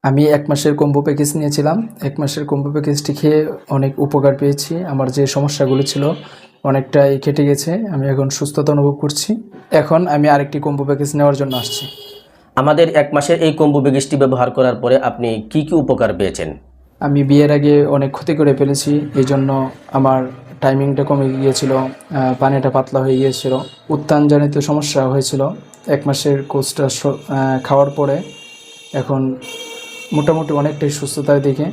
আমি ১ মাসের combo package নিয়েছিলাম। ১ মাসের কম্বো প্যাকেজটি খেয়ে অনেক উপকার পেয়েছি। আমার যে সমস্যাগুলো ছিল অনেকটাই কেটে গেছে। আমি এখন সুস্থতা অনুভব করছি। এখন আমি আরেকটি কম্বো প্যাকেজ নেওয়ার জন্য আসছি। আমাদের ১ মাসের এই কম্বো প্যাকেজটি ব্যবহার করার পরে আপনি কি উপকার পেয়েছেন? আমি বিয়ের আগে অনেক ক্ষতি করে ফেলেছি। এজন্য আমার টাইমিংটা কমে গিয়েছিল, পানিটা পাতলা হয়ে গিয়েছিল, উত্তানজনিত সমস্যা হয়েছিল। ১ মাসের কোর্সটা খাওয়ার পরে এখন মোটামুটি অনেকটাই সুস্থতার দিকে।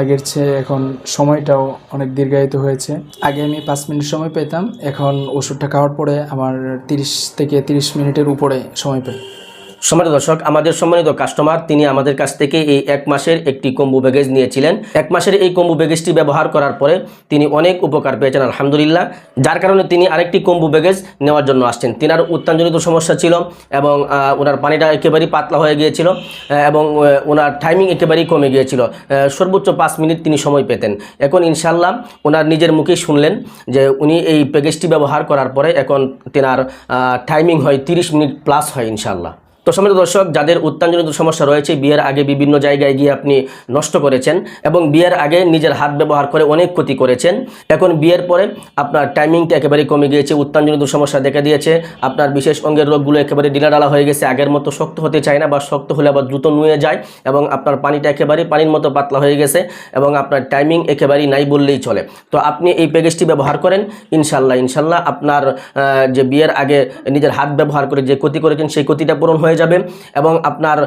আগের চেয়ে এখন সময়টাও অনেক দীর্ঘায়িত হয়েছে। আগে আমি ৫ মিনিট সময় পেতাম, এখন ওষুধটা খাওয়ার পরে আমার ৩০ থেকে ৩০ মিনিটের উপরে সময় পাই। সম্মানিত দর্শক, আমাদের সম্মানিত কাস্টমার তিনি আমাদের কাছ থেকে এই ১ মাসের একটি কম্বো প্যাকেজ নিয়েছিলেন। ১ মাসের এই কম্বো প্যাকেজটি ব্যবহার করার পরে তিনি অনেক উপকার পেয়েছেন আলহামদুলিল্লাহ, যার কারণে তিনি আরেকটি কম্বো প্যাকেজ নেওয়ার জন্য আসছেন। তিনার উত্তানজনিত সমস্যা ছিল এবং ওনার পানিটা একেবারেই পাতলা হয়ে গিয়েছিল এবং ওনার টাইমিং একেবারেই কমে গিয়েছিল। সর্বোচ্চ ৫ মিনিট তিনি সময় পেতেন। এখন ইনশাল্লাহ ওনার নিজের মুখেই শুনলেন যে উনি এই প্যাকেজটি ব্যবহার করার পরে এখন তেনার টাইমিং হয় ৩০ মিনিট প্লাস হয় ইনশাল্লাহ। তো সম্মানিত দর্শক, যাদের উত্তানজনিত সমস্যা রয়েছে, বিয়ের আগে বিভিন্ন জায়গায় গিয়ে আপনি নষ্ট করেছেন এবং বিয়ের আগে নিজের হাত ব্যবহার করে অনেক ক্ষতি করেছেন, এখন বিয়ের পরে আপনার টাইমিংটা একেবারে কমে গিয়েছে, উত্তানজনিত সমস্যা দেখা দিয়েছে, আপনার বিশেষ অঙ্গের রোগগুলো একেবারে ডিলাডালা হয়ে গেছে, আগের মতো শক্ত হতে চায় না বা শক্ত হলে আবার দ্রুত নুয়ে যায় এবং আপনার পানিটা একেবারে পানির মতো পাতলা হয়ে গেছে এবং আপনার টাইমিং একেবারেই নাই বললেই চলে। তো আপনি এই প্যাকেজটি ব্যবহার করেন, ইনশাল্লাহ আপনার যে বিয়ের আগে নিজের হাত ব্যবহার করে যে ক্ষতি করেছেন সেই ক্ষতিটা পূরণ হয়ে যাবে এবং আপনার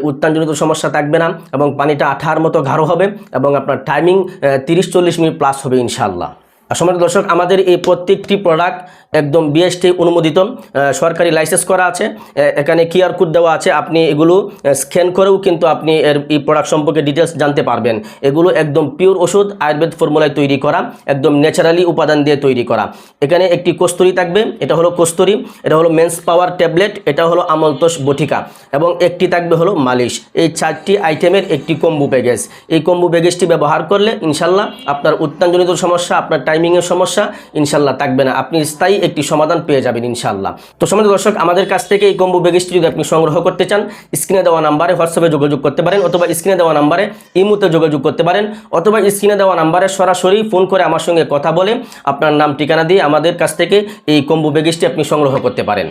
উত্তানজনিত সমস্যা থাকবে না এবং পানিটা আঠার মতো গাঢ় হবে এবং আপনার টাইমিং ৩০-৪০ মিনিট প্লাস হবে ইনশাআল্লাহ। সম্মানিত দর্শক, আমাদের এই প্রত্যেকটি প্রোডাক্ট একদম বিএসটি অনুমোদিত, সরকারি লাইসেন্স করা আছে, এখানে কিউআর কোড দেওয়া আছে, আপনি এগুলো স্ক্যান করেও কিন্তু আপনি এই প্রোডাক্ট সম্পর্কে ডিটেলস জানতে পারবেন। এগুলো একদম পিওর ওষুধ, আয়ুর্বেদ ফর্মুলায় তৈরি করা, একদম ন্যাচারালি উপাদান দিয়ে তৈরি করা। এখানে একটি কস্তুরি থাকবে, এটা হলো কস্তুরি, এটা হলো মেন্স পাওয়ার ট্যাবলেট, এটা হলো আমলতোষ বটিকা এবং একটি থাকবে হলো মালিশ। এই 4টি আইটেমের একটি কম্বো প্যাকেজ। এই কম্বো প্যাকেজটি ব্যবহার করলে ইনশাল্লাহ আপনার উত্তানজনিত সমস্যা, আপনার টাইমিংয়ের সমস্যা ইনশাল্লাহ থাকবে না, আপনি স্থায়ী একটি সমাধান পেয়ে যাবেন ইনশাল্লাহ। তো সম্মানিত দর্শক, আমাদের কাছ থেকে এই কম্বো প্যাকেজটি যদি আপনি সংগ্রহ করতে চান, স্ক্রিনে দেওয়া নাম্বারে হোয়াটসঅ্যাপে যোগাযোগ করতে পারেন অথবা স্ক্রিনে দেওয়া নাম্বারে ইমোতে যোগাযোগ করতে পারেন অথবা স্ক্রিনে দেওয়া নাম্বারে সরাসরি ফোন করে আমার সঙ্গে কথা বলে আপনার নাম ঠিকানা দিয়ে আমাদের কাছ থেকে এই কম্বো প্যাকেজটি আপনি সংগ্রহ করতে পারেন।